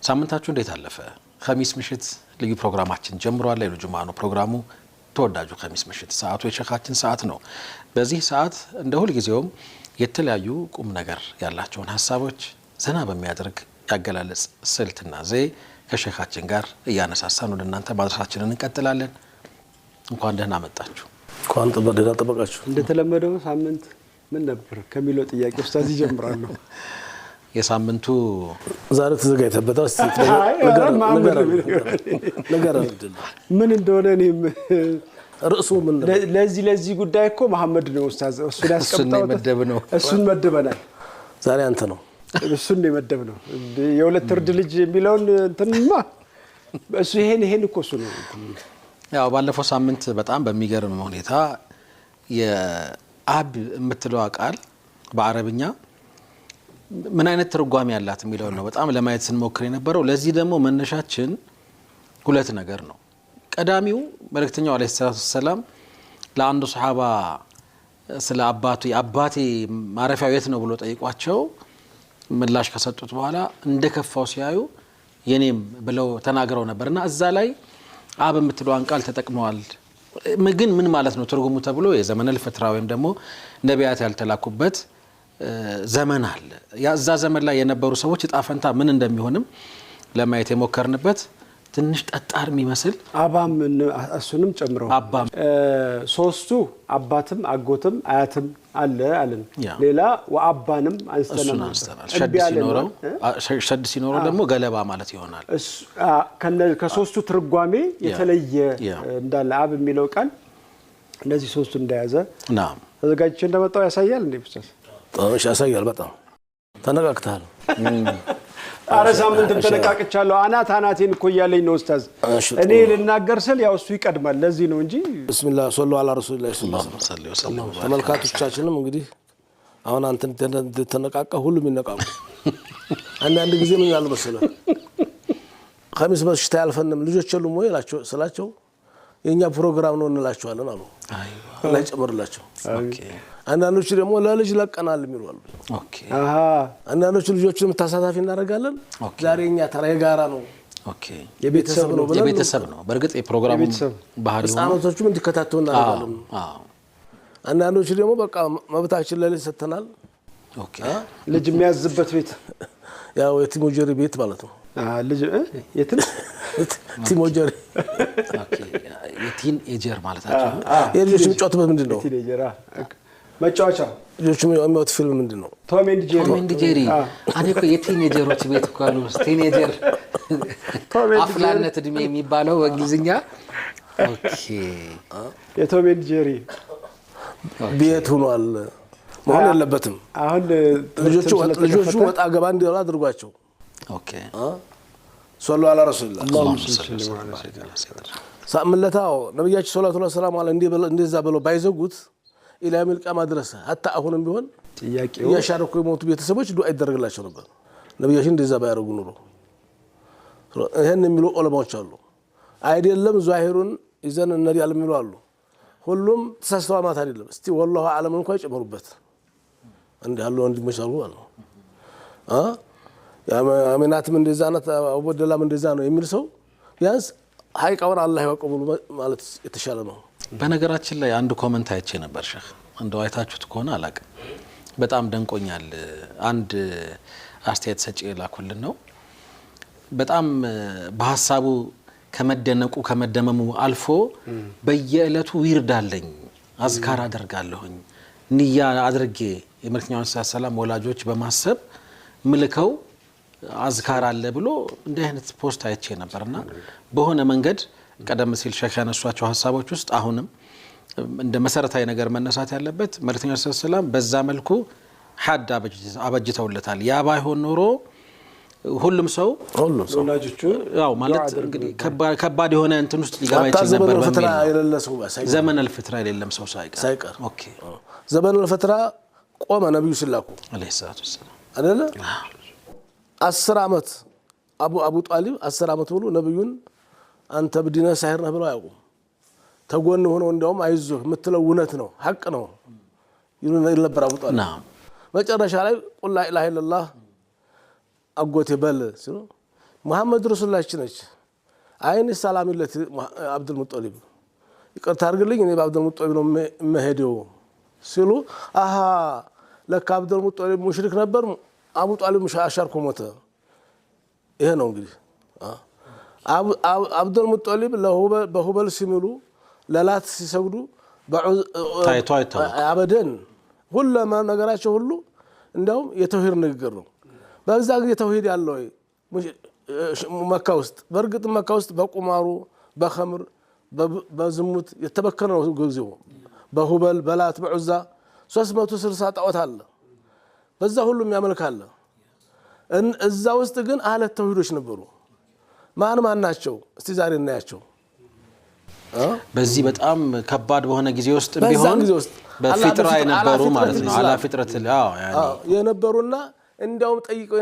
ሳምንታችሁ እንዴት አለፈ? ኸሚስ ምሽት ልዩ ፕሮግራማችን ጀምሯል። ለይሉ ጁምዓ ነው ፕሮግራሙ። ተወዳጁ ኸሚስ ምሽት ሰዓቱ የሸኻችን ሰዓት ነው። በዚህ ሰዓት እንደ ሁል ጊዜውም የተለያዩ ቁም ነገር ያላቸውን ሐሳቦች ዘና በሚያደርግ ያገላለጽ ስልትና ዘዬ ከሸኻችን ጋር እያነሳሳን ወደ እናንተ ማድረሳችንን እንቀጥላለን። እንኳን ደህና መጣችሁ። እንኳን ደህና ተጠበቃችሁ። እንደተለመደው ሳምንት ምን ነበር ከሚለው ጥያቄ ኡስታዝ ይጀምራሉ። የሳምንቱ ዛሬ ተዘጋጅተበታል። ነገር ምን እንደሆነ እኔም ርዕሱ ምን ነው? ለዚህ ጉዳይ እኮ መሐመድ ነው ኡስታዝ እሱን ያስቀምጣው እሱን መድበናል። ዛሬ አንተ ነው እሱን የመደብ ነው የሁለት እርድ ልጅ የሚለውን እንትንማ እሱ ይሄን እኮ እሱ ነው። ያው ባለፈው ሳምንት በጣም በሚገርም ሁኔታ የአብ የምትለው ቃል በአረብኛ ምን አይነት ትርጓሜ ያላት የሚለው ነው በጣም ለማየት ስንሞክር የነበረው። ለዚህ ደግሞ መነሻችን ሁለት ነገር ነው። ቀዳሚው መልእክተኛው አለይሂ ሰላቱ ሰላም ለአንዱ ሱሐባ ስለ አባቴ ማረፊያው የት ነው ብሎ ጠይቋቸው ምላሽ ከሰጡት በኋላ እንደከፋው ሲያዩ የኔም ብለው ተናግረው ነበርና እዛ ላይ አብ የምትለዋን ቃል ተጠቅመዋል። ግን ምን ማለት ነው ትርጉሙ ተብሎ የዘመነ ልፈትራ ወይም ደግሞ ነቢያት ያልተላኩበት ዘመን አለ። ያዛ ዘመን ላይ የነበሩ ሰዎች እጣ ፈንታ ምን እንደሚሆንም ለማየት የሞከርንበት ትንሽ ጠጣር የሚመስል አባም እሱንም ጨምረው አባም ሶስቱ አባትም አጎትም አያትም አለን። ሌላ ወአባንም አንስተናል። ሸድ ሲኖረው ደግሞ ገለባ ማለት ይሆናል። ከሶስቱ ትርጓሜ የተለየ እንዳለ አብ የሚለው ቃል እነዚህ ሶስቱ እንደያዘ ናም ተዘጋጅቼ እንደመጣው ያሳያል። እንዴ ኡስታዝ እሺ ያሳያል። በጣም ተነቃቅተሃል። አረ ሳምንትም ተነቃቅቻለሁ። አናቴን እኮ እያለኝ ነው ኡስታዝ። እኔ ልናገር ስል ያው እሱ ይቀድማል። ለዚህ ነው እንጂ ቢስሚላህ ሰለላሁ ዐላ ረሱሊላህ ሰለላሁ ዐለይሂ ወሰለም። ተመልካቾቻችንም እንግዲህ አሁን አንተ ተነቃቀ ሁሉም ይነቃቁ። አንዳንድ ጊዜ ምን ያለው መሰለህ ኸሚስ በሽታ ያልፈንም ልጆች የሉም ወይ ስላቸው የኛ ፕሮግራም ነው እንላቸዋለን አሉ። አላህ ይጨምርላቸው። ኦኬ አንዳንዶቹ ደግሞ ለልጅ ለቀናል የሚሉ አሉ። ኦኬ አንዳንዶቹ ልጆችን ተሳታፊ እናደርጋለን። ዛሬ እኛ ተራ የጋራ ነው። ኦኬ የቤተሰብ ነው። በርግጥ የፕሮግራሙ ባህሪ ነው። ህፃናቶቹም እንዲከታተሉ እናደርጋለን። አንዳንዶቹ ደግሞ በቃ መብታችን ለልጅ ሰጥተናል። ኦኬ ልጅ የሚያዝበት ቤት ያው የቲሞጀሪ ቤት ማለት ነው። ልጅ የትን ቲሞጀሪ ኦኬ የቲን ኤጀር ማለታቸው የልጆች የሚጫወቱበት ምንድን ነው? ቲን ኤጀር መጫወቻ ልጆች የሚያዩት ፊልም ምንድን ነው? ቶም ኤንድ ጄሪ እኔ እኮ የቲኔጀሮች ቤት እኮ ነው። ቲኔጀር አፍላነት እድሜ የሚባለው በእንግሊዝኛ። ኦኬ የቶም ኤንድ ጄሪ ቤት ሆኗል። መሆን የለበትም። አሁን ልጆቹ ወጣ ገባ እንዲሉ አድርጓቸው። ኦኬ ሰለላሁ ዐላ ረሱሊላህ ሳምለታው ነብያችን ሰለላሁ ዐለይሂ ወሰለም እንደዛ ብለው ባይዘጉት ኢላ የውሚል ቂያማ ድረስ hatta አሁንም ቢሆን ጥያቄው ያሻረኩ የሞቱ ቤተሰቦች ዱዓ ይደረግላቸው ነበር። ነብያችን እንደዛ ባያረጉ ኑሮ ይሄን የሚሉ ዑለማዎች አሉ። አይደለም ዛሂሩን ይዘን እነዲ ያለ የሚሉ አሉ። ሁሉም ተሳስተዋል ማለት አይደለም። እስቲ ወላሂ አለም እንኳን ይጨምሩበት እንዳሉ እንዲመሻሉ አሉ። አሚናትም እንደዛ ናት አቡበደላም እንደዛ ነው የሚል ሰው ቢያንስ ሐቂቃውን አላህ ያቀበሉ ማለት የተሻለ ነው። በነገራችን ላይ አንድ ኮሜንት አይቼ ነበር ሼህ እንደው አይታችሁት ከሆነ አላቅም በጣም ደንቆኛል። አንድ አስተያየት ሰጪ ላኩልን ነው በጣም በሐሳቡ ከመደነቁ ከመደመሙ አልፎ በየእለቱ ዊርዳለኝ አዝካር አደርጋለሁኝ ንያ አድርጌ የመልእክተኛውን ሰላም ወላጆች በማሰብ ምልከው አዝካር አለ ብሎ እንደ አይነት ፖስት አይቼ ነበርና በሆነ መንገድ ቀደም ሲል ሼክ ያነሷቸው ሐሳቦች ውስጥ አሁንም እንደ መሰረታዊ ነገር መነሳት ያለበት መልእክተኛው ሰላም በዛ መልኩ ሐድ አበጅተውለታል። ያ ባይሆን ኖሮ ሁሉም ሰው ወላጆቹ ያው ማለት እንግዲህ ከባድ የሆነ እንትን ውስጥ ሊገባ ይችላል ነበር በሚል ዘመን الفترة የሌለም ሰው ሳይቀር ኦኬ ዘመን الفترة ቆመ ነብዩ ሲላኩ አለይሂ ሰላቱ ወሰለም አይደለ 10 አመት አቡ ጣሊብ 10 አመት ብሎ ነብዩን አንተ በዲነ ሳይር ነህ ብለው ያውቁ ተጎን ሆኖ እንደውም አይዞህ የምትለው እውነት ነው ሐቅ ነው ይሉ ነበር አቡ ጣሊብ መጨረሻ ላይ ቁል ላ ኢላሃ ኢላላህ አጎቴ በል ሲሉ መሐመድ ረሱላችን ነች አይን ሰላምለት አብዱል ሙጠሊብ ይቅርታ አድርግልኝ እኔ በአብዱል ሙጠሊብ ነው መሄደው ሲሉ አሃ ለካ አብዱል ሙጠሊብ ሙሽሪክ ነበር አቡ ጣሊብ አሻርኮ ሞተ ይሄ ነው እንግዲህ አብዱል ሙጠሊብ በሁበል ሲምሉ ለላት ሲሰግዱ አበደን ሁሉም ነገራቸው ሁሉ እንደውም የተውሂድ ንግግር ነው በዛ ጊዜ ተውሂድ ያለው መካ ውስጥ በርግጥ መካ ውስጥ በቁማሩ በኸምር በዝሙት የተበከለ ነው ጊዜው በሁበል በላት በዑዛ 360 ጣዖት አለ በዛ ሁሉም ያመልካለ እዛ ውስጥ ግን አለ ተውሂዶች ነበሩ ማን ናቸው እስቲ ዛሬ እናያቸው በዚህ በጣም ከባድ በሆነ ጊዜ ውስጥ ቢሆን በፊጥራ የነበሩ ማለት ነው አላ ፊጥረት የነበሩና እንደውም ጠይቀው